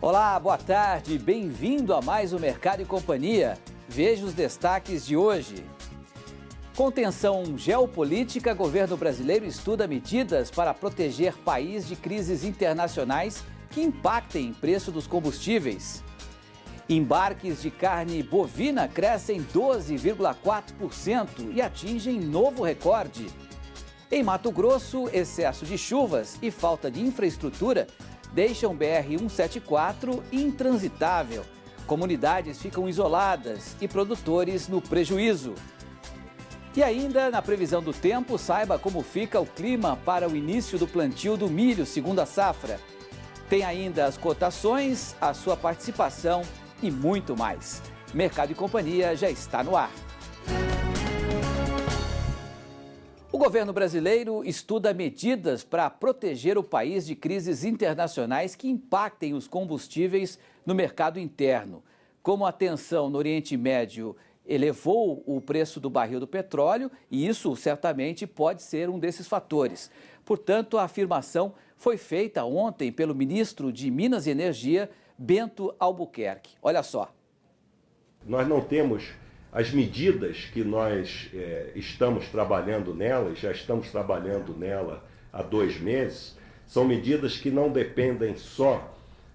Olá, boa tarde, bem-vindo a mais um Mercado e Companhia. Veja os destaques de hoje. Com tensão geopolítica, governo brasileiro estuda medidas para proteger país de crises internacionais que impactem o preço dos combustíveis. Embarques de carne bovina crescem 12,4% e atingem novo recorde. Em Mato Grosso, excesso de chuvas e falta de infraestrutura deixam BR-174 intransitável. Comunidades ficam isoladas e produtores no prejuízo. E ainda, na previsão do tempo, saiba como fica o clima para o início do plantio do milho, segunda safra. Tem ainda as cotações, a sua participação e muito mais. Mercado e Companhia já está no ar. O governo brasileiro estuda medidas para proteger o país de crises internacionais que impactem os combustíveis no mercado interno. Como a tensão no Oriente Médio elevou o preço do barril do petróleo, e isso certamente pode ser um desses fatores. Portanto, a afirmação foi feita ontem pelo ministro de Minas e Energia, Bento Albuquerque. Olha só. Nós não temos as medidas que nós estamos trabalhando nela, já estamos trabalhando nela há 2 meses, são medidas que não dependem só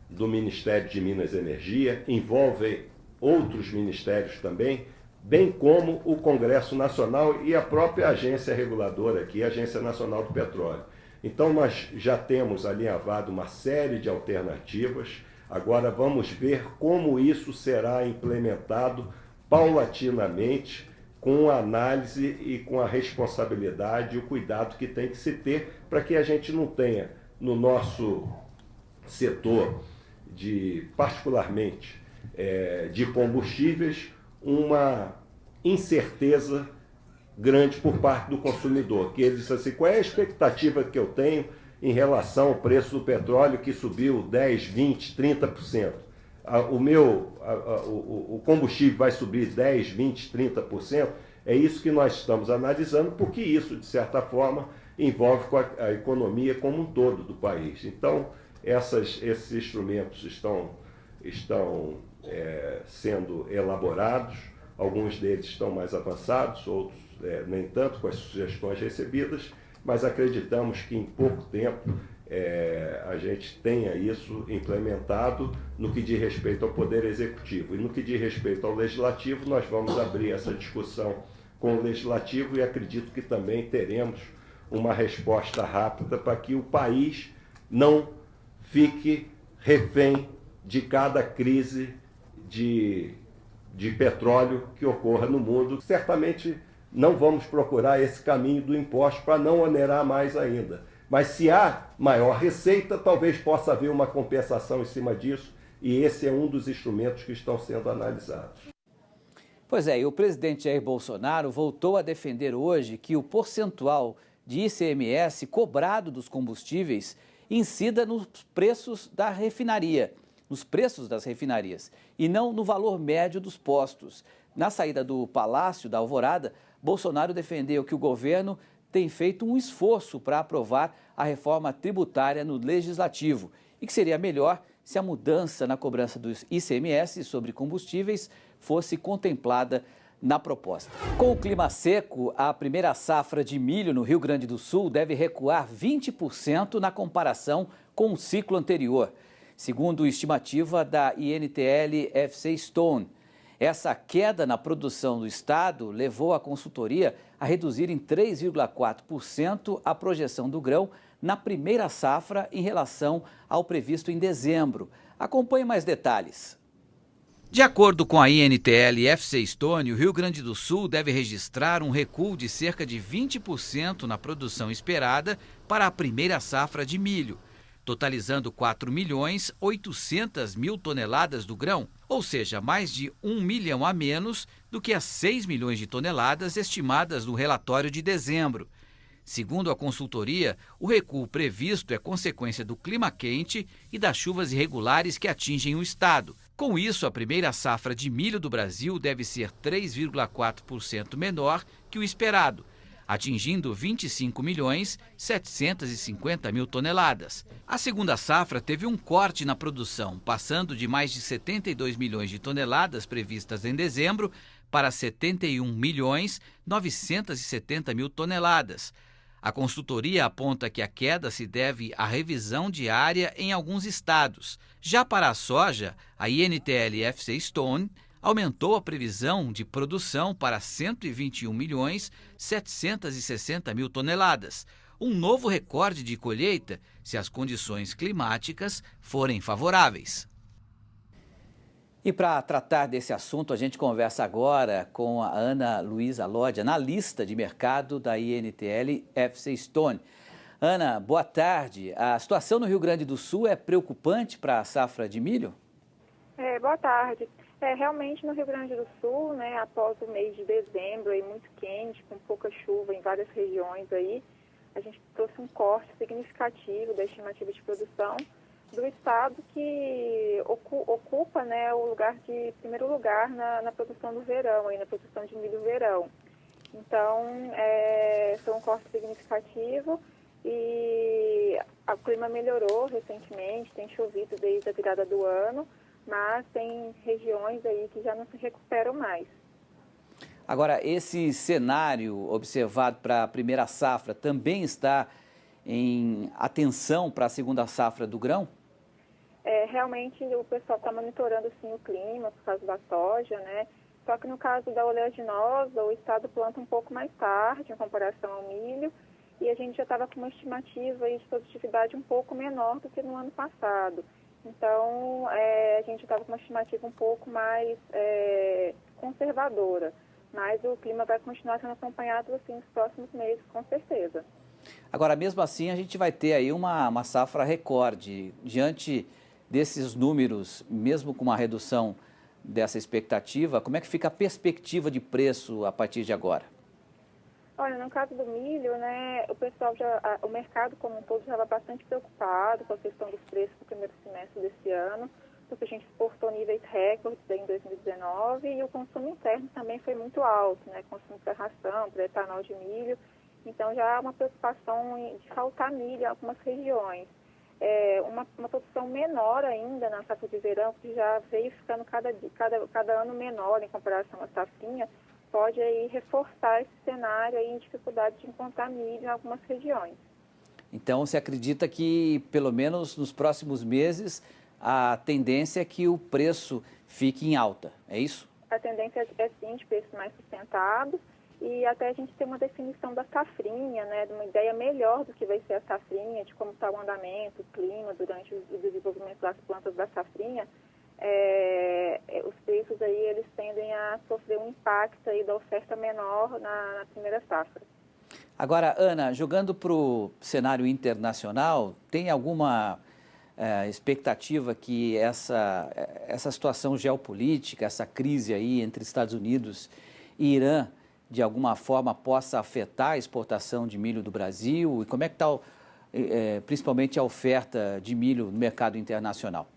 do Ministério de Minas e Energia, envolvem outros ministérios também, bem como o Congresso Nacional e a própria agência reguladora aqui, a Agência Nacional do Petróleo. Então nós já temos alinhavado uma série de alternativas, agora vamos ver como isso será implementado paulatinamente, com a análise e com a responsabilidade e o cuidado que tem que se ter para que a gente não tenha no nosso setor, particularmente de combustíveis, uma incerteza grande por parte do consumidor, que ele diz assim, qual é a expectativa que eu tenho em relação ao preço do petróleo que subiu 10, 20, 30%. O combustível vai subir 10, 20, 30%, é isso que nós estamos analisando, porque isso, de certa forma, envolve com a economia como um todo do país. Então, esses instrumentos estão sendo elaborados, alguns deles estão mais avançados, outros nem tanto, com as sugestões recebidas, mas acreditamos que em pouco tempo a gente tenha isso implementado no que diz respeito ao Poder Executivo. E no que diz respeito ao Legislativo, nós vamos abrir essa discussão com o Legislativo e acredito que também teremos uma resposta rápida para que o país não fique refém de cada crise de petróleo que ocorra no mundo. Certamente não vamos procurar esse caminho do imposto para não onerar mais ainda. Mas se há maior receita, talvez possa haver uma compensação em cima disso, e esse é um dos instrumentos que estão sendo analisados. Pois é, e o presidente Jair Bolsonaro voltou a defender hoje que o percentual de ICMS cobrado dos combustíveis incida nos preços da refinaria, nos preços das refinarias, e não no valor médio dos postos. Na saída do Palácio da Alvorada, Bolsonaro defendeu que o governo tem feito um esforço para aprovar a reforma tributária no Legislativo e que seria melhor se a mudança na cobrança dos ICMS sobre combustíveis fosse contemplada na proposta. Com o clima seco, a primeira safra de milho no Rio Grande do Sul deve recuar 20% na comparação com o ciclo anterior, segundo estimativa da INTL FC Stone. Essa queda na produção do estado levou a consultoria a reduzir em 3,4% a projeção do grão na primeira safra em relação ao previsto em dezembro. Acompanhe mais detalhes. De acordo com a INTL FC Stone, o Rio Grande do Sul deve registrar um recuo de cerca de 20% na produção esperada para a primeira safra de milho, totalizando 4.800.000 toneladas do grão, ou seja, mais de 1 milhão a menos do que as 6 milhões de toneladas estimadas no relatório de dezembro. Segundo a consultoria, o recuo previsto é consequência do clima quente e das chuvas irregulares que atingem o estado. Com isso, a primeira safra de milho do Brasil deve ser 3,4% menor que o esperado. atingindo 25.750.000 toneladas. A segunda safra teve um corte na produção, passando de mais de 72 milhões de toneladas previstas em dezembro para 71.970.000 toneladas. A consultoria aponta que a queda se deve à revisão diária em alguns estados. Já para a soja, a INTL-FC Stone aumentou a previsão de produção para 121.760.000 toneladas, um novo recorde de colheita se as condições climáticas forem favoráveis. E para tratar desse assunto, a gente conversa agora com a Ana Luísa Lodi, analista de mercado da INTL-FC Stone. Ana, boa tarde. A situação no Rio Grande do Sul é preocupante para a safra de milho? Boa tarde. Realmente no Rio Grande do Sul, né, após o mês de dezembro aí, muito quente, com pouca chuva em várias regiões aí, a gente trouxe um corte significativo da estimativa de produção do estado que ocupa, né, o primeiro lugar na produção do verão, aí, na produção de milho verão. Então, foi um corte significativo e o clima melhorou recentemente, tem chovido desde a virada do ano, mas tem regiões aí que já não se recuperam mais. Agora, esse cenário observado para a primeira safra também está em atenção para a segunda safra do grão? Realmente o pessoal está monitorando sim o clima por causa da soja, né? Só que no caso da oleaginosa, o estado planta um pouco mais tarde em comparação ao milho e a gente já estava com uma estimativa aí de produtividade um pouco menor do que no ano passado. Então, a gente estava com uma estimativa um pouco mais conservadora, mas o clima vai continuar sendo acompanhado assim, nos próximos meses, com certeza. Agora, mesmo assim, a gente vai ter aí uma safra recorde. Diante desses números, mesmo com uma redução dessa expectativa, como é que fica a perspectiva de preço a partir de agora? Olha, no caso do milho, né, o mercado como um todo já estava bastante preocupado com a questão dos preços no primeiro semestre desse ano, porque a gente exportou níveis recordes em 2019 e o consumo interno também foi muito alto, né, consumo para ração, para etanol de milho, então já há uma preocupação de faltar milho em algumas regiões. Uma produção menor ainda na safra de verão, que já veio ficando cada ano menor em comparação à safrinha, pode aí reforçar esse cenário aí em dificuldade de encontrar milho em algumas regiões. Então, você acredita que, pelo menos nos próximos meses, a tendência é que o preço fique em alta, é isso? A tendência é sim de preço mais sustentado e até a gente ter uma definição da safrinha, né, de uma ideia melhor do que vai ser a safrinha, de como está o andamento, o clima durante o desenvolvimento das plantas da safrinha. Os preços aí eles tendem a sofrer um impacto aí da oferta menor na primeira safra. Agora, Ana, jogando para o cenário internacional, tem alguma expectativa que essa situação geopolítica, essa crise aí entre Estados Unidos e Irã, de alguma forma possa afetar a exportação de milho do Brasil? E como é que está principalmente a oferta de milho no mercado internacional?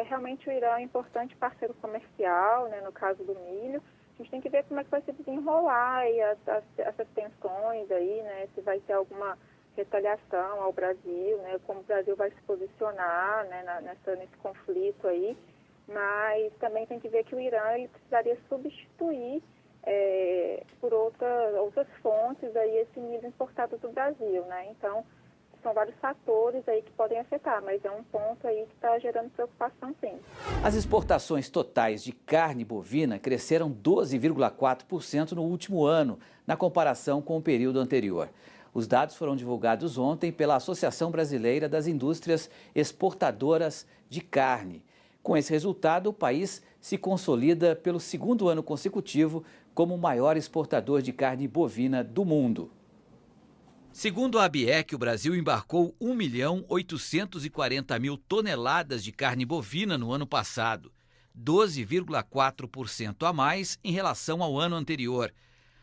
Realmente o Irã é um importante parceiro comercial, né, no caso do milho. A gente tem que ver como é que vai se desenrolar aí essas tensões aí, né, se vai ter alguma retaliação ao Brasil, né, como o Brasil vai se posicionar, né, nesse conflito aí. Mas também tem que ver que o Irã ele precisaria substituir por outras fontes aí esse milho importado do Brasil, né? Então, são vários fatores aí que podem afetar, mas é um ponto aí que está gerando preocupação, sim. As exportações totais de carne bovina cresceram 12,4% no último ano, na comparação com o período anterior. Os dados foram divulgados ontem pela Associação Brasileira das Indústrias Exportadoras de Carne. Com esse resultado, o país se consolida pelo segundo ano consecutivo como o maior exportador de carne bovina do mundo. Segundo a ABIEC, o Brasil embarcou 1.840.000 toneladas de carne bovina no ano passado, 12,4% a mais em relação ao ano anterior.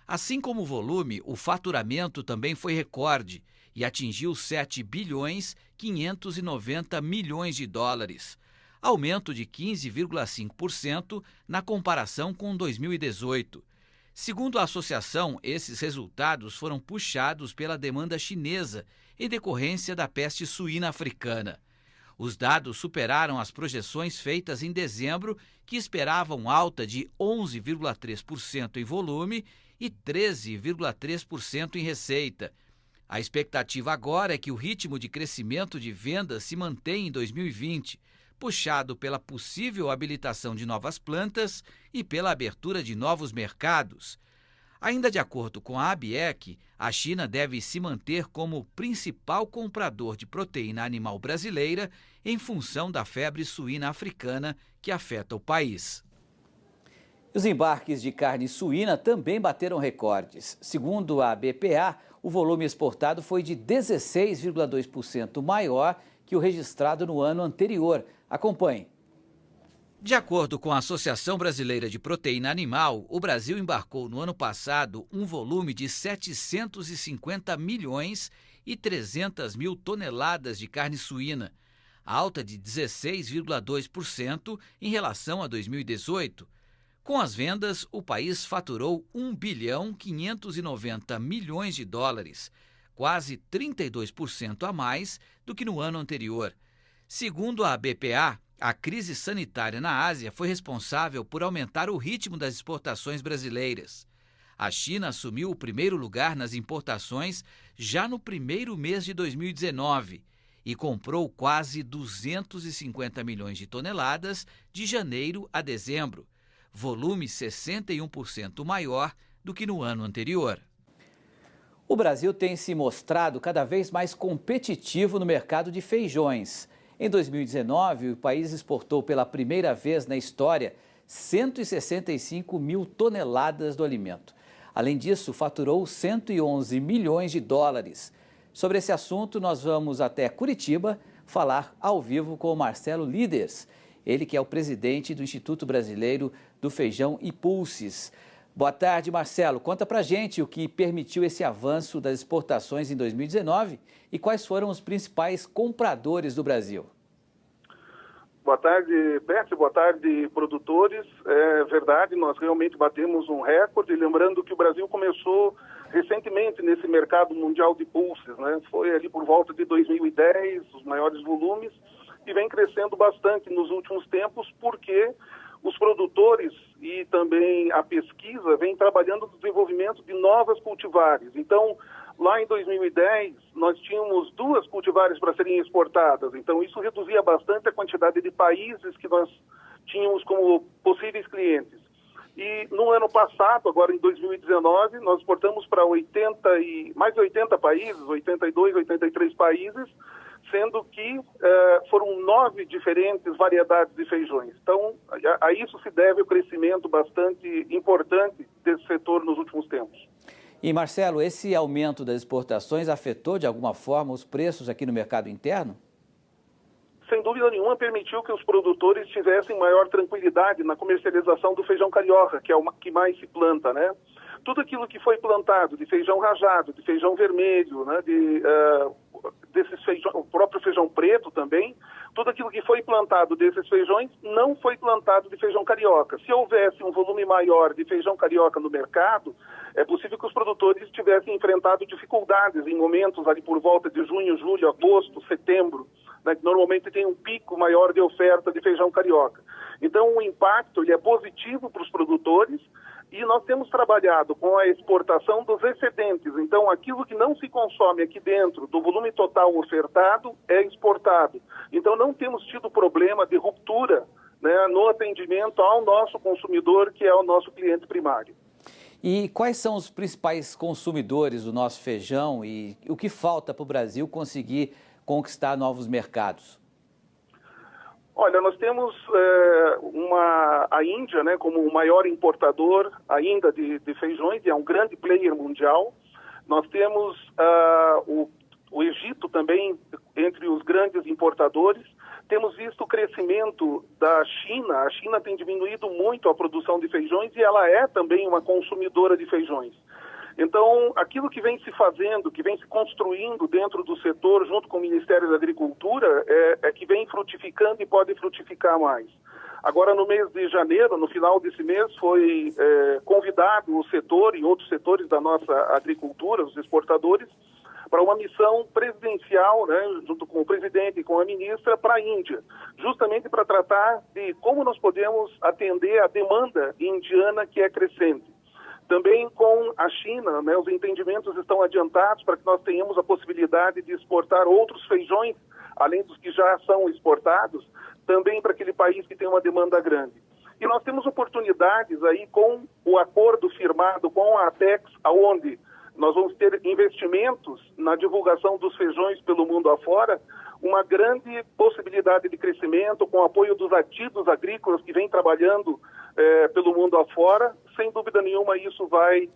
Assim como o volume, o faturamento também foi recorde e atingiu 7 bilhões 590 milhões de dólares, aumento de 15,5% na comparação com 2018. Segundo a associação, esses resultados foram puxados pela demanda chinesa em decorrência da peste suína africana. Os dados superaram as projeções feitas em dezembro, que esperavam alta de 11,3% em volume e 13,3% em receita. A expectativa agora é que o ritmo de crescimento de vendas se mantenha em 2020, puxado pela possível habilitação de novas plantas e pela abertura de novos mercados. Ainda de acordo com a ABIEC, a China deve se manter como principal comprador de proteína animal brasileira em função da febre suína africana que afeta o país. Os embarques de carne suína também bateram recordes. Segundo a BPA, o volume exportado foi de 16,2% maior que o registrado no ano anterior. Acompanhe. De acordo com a Associação Brasileira de Proteína Animal, o Brasil embarcou no ano passado um volume de 750 milhões e 300 mil toneladas de carne suína, alta de 16,2% em relação a 2018. Com as vendas, o país faturou 1 bilhão 590 milhões de dólares, quase 32% a mais do que no ano anterior. Segundo a BPA, a crise sanitária na Ásia foi responsável por aumentar o ritmo das exportações brasileiras. A China assumiu o primeiro lugar nas importações já no primeiro mês de 2019 e comprou quase 250 milhões de toneladas de janeiro a dezembro, volume 61% maior do que no ano anterior. O Brasil tem se mostrado cada vez mais competitivo no mercado de feijões. Em 2019, o país exportou pela primeira vez na história 165 mil toneladas do alimento. Além disso, faturou 111 milhões de dólares. Sobre esse assunto, nós vamos até Curitiba falar ao vivo com o Marcelo Líders, ele que é o presidente do Instituto Brasileiro do Feijão e Pulses. Boa tarde, Marcelo. Conta pra gente o que permitiu esse avanço das exportações em 2019 e quais foram os principais compradores do Brasil. Boa tarde, Beth. Boa tarde, produtores. É verdade, nós realmente batemos um recorde. Lembrando que o Brasil começou recentemente nesse mercado mundial de pulses, né? Foi ali por volta de 2010, os maiores volumes, e vem crescendo bastante nos últimos tempos, porque os produtores e também a pesquisa vem trabalhando no desenvolvimento de novas cultivares. Então, lá em 2010, nós tínhamos 2 cultivares para serem exportadas. Então, isso reduzia bastante a quantidade de países que nós tínhamos como possíveis clientes. E no ano passado, agora em 2019, nós exportamos para mais de 80 países, 82, 83 países, sendo que foram 9 diferentes variedades de feijões. Então, a isso se deve o crescimento bastante importante desse setor nos últimos tempos. E, Marcelo, esse aumento das exportações afetou de alguma forma os preços aqui no mercado interno? Sem dúvida nenhuma, permitiu que os produtores tivessem maior tranquilidade na comercialização do feijão carioca, que é o que mais se planta, né? Tudo aquilo que foi plantado, de feijão rajado, de feijão vermelho, né, desses feijão, o próprio feijão preto também, tudo aquilo que foi plantado desses feijões não foi plantado de feijão carioca. Se houvesse um volume maior de feijão carioca no mercado, é possível que os produtores tivessem enfrentado dificuldades em momentos ali por volta de junho, julho, agosto, setembro, né, que normalmente tem um pico maior de oferta de feijão carioca. Então, o impacto ele é positivo para os produtores. E nós temos trabalhado com a exportação dos excedentes. Então, aquilo que não se consome aqui dentro do volume total ofertado é exportado. Então, não temos tido problema de ruptura, né, no atendimento ao nosso consumidor, que é o nosso cliente primário. E quais são os principais consumidores do nosso feijão e o que falta para o Brasil conseguir conquistar novos mercados? Olha, nós temos a Índia, né, como o maior importador ainda de feijões, e é um grande player mundial. Nós temos o Egito também entre os grandes importadores. Temos visto o crescimento da China. A China tem diminuído muito a produção de feijões e ela é também uma consumidora de feijões. Então, aquilo que vem se fazendo, que vem se construindo dentro do setor, junto com o Ministério da Agricultura, é que vem frutificando e pode frutificar mais. Agora, no mês de janeiro, no final desse mês, foi convidado o setor e outros setores da nossa agricultura, os exportadores, para uma missão presidencial, né, junto com o presidente e com a ministra, para a Índia, justamente para tratar de como nós podemos atender a demanda indiana que é crescente. Também com a China, né, os entendimentos estão adiantados para que nós tenhamos a possibilidade de exportar outros feijões, além dos que já são exportados, também para aquele país que tem uma demanda grande. E nós temos oportunidades aí com o acordo firmado com a Apex, aonde nós vamos ter investimentos na divulgação dos feijões pelo mundo afora, uma grande possibilidade de crescimento com o apoio dos ativos agrícolas que vêm trabalhando pelo mundo afora. Sem dúvida nenhuma isso vai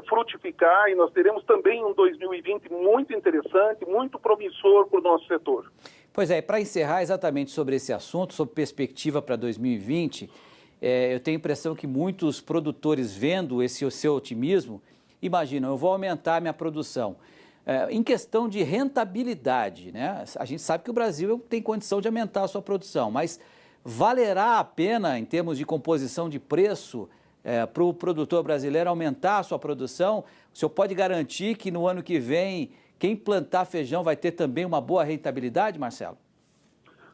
frutificar e nós teremos também um 2020 muito interessante, muito promissor para o nosso setor. Pois é, para encerrar exatamente sobre esse assunto, sobre perspectiva para 2020, eu tenho a impressão que muitos produtores, vendo esse seu otimismo, imaginam, eu vou aumentar a minha produção. Em questão de rentabilidade, né? A gente sabe que o Brasil tem condição de aumentar a sua produção, mas valerá a pena, em termos de composição de preço, para o produtor brasileiro aumentar a sua produção? O senhor pode garantir que no ano que vem, quem plantar feijão vai ter também uma boa rentabilidade, Marcelo?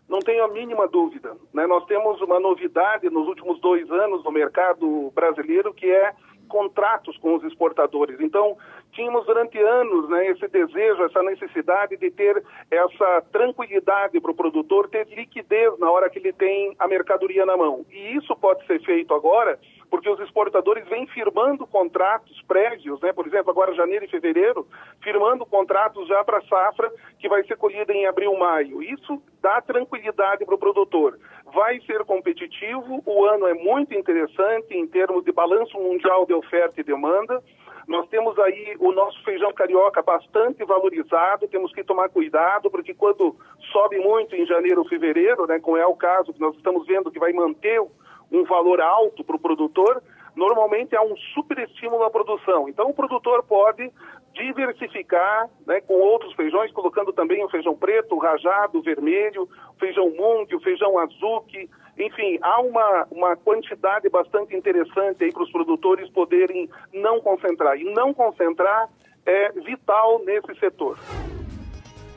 Não tenho a mínima dúvida, né? Nós temos uma novidade nos últimos 2 anos no mercado brasileiro, que é contratos com os exportadores. Então, tínhamos durante anos, né, esse desejo, essa necessidade de ter essa tranquilidade para o produtor, ter liquidez na hora que ele tem a mercadoria na mão. E isso pode ser feito agora, porque os exportadores vêm firmando contratos prévios, né, por exemplo, agora janeiro e fevereiro, firmando contratos já para a safra que vai ser colhida em abril, maio. Isso dá tranquilidade para o produtor. Vai ser competitivo, o ano é muito interessante em termos de balanço mundial de oferta e demanda. Nós temos aí o nosso feijão carioca bastante valorizado, temos que tomar cuidado, porque quando sobe muito em janeiro, fevereiro, né, como é o caso que nós estamos vendo que vai manter um valor alto para o produtor, normalmente há um superestímulo à produção. Então o produtor pode diversificar, né, com outros feijões, colocando também o feijão preto, o rajado, o vermelho, o feijão mung, o feijão azuki. Enfim, há uma quantidade bastante interessante aí para os produtores poderem não concentrar. E não concentrar é vital nesse setor.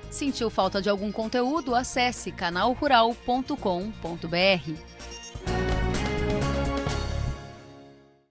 Sentiu falta de algum conteúdo? Acesse canalrural.com.br.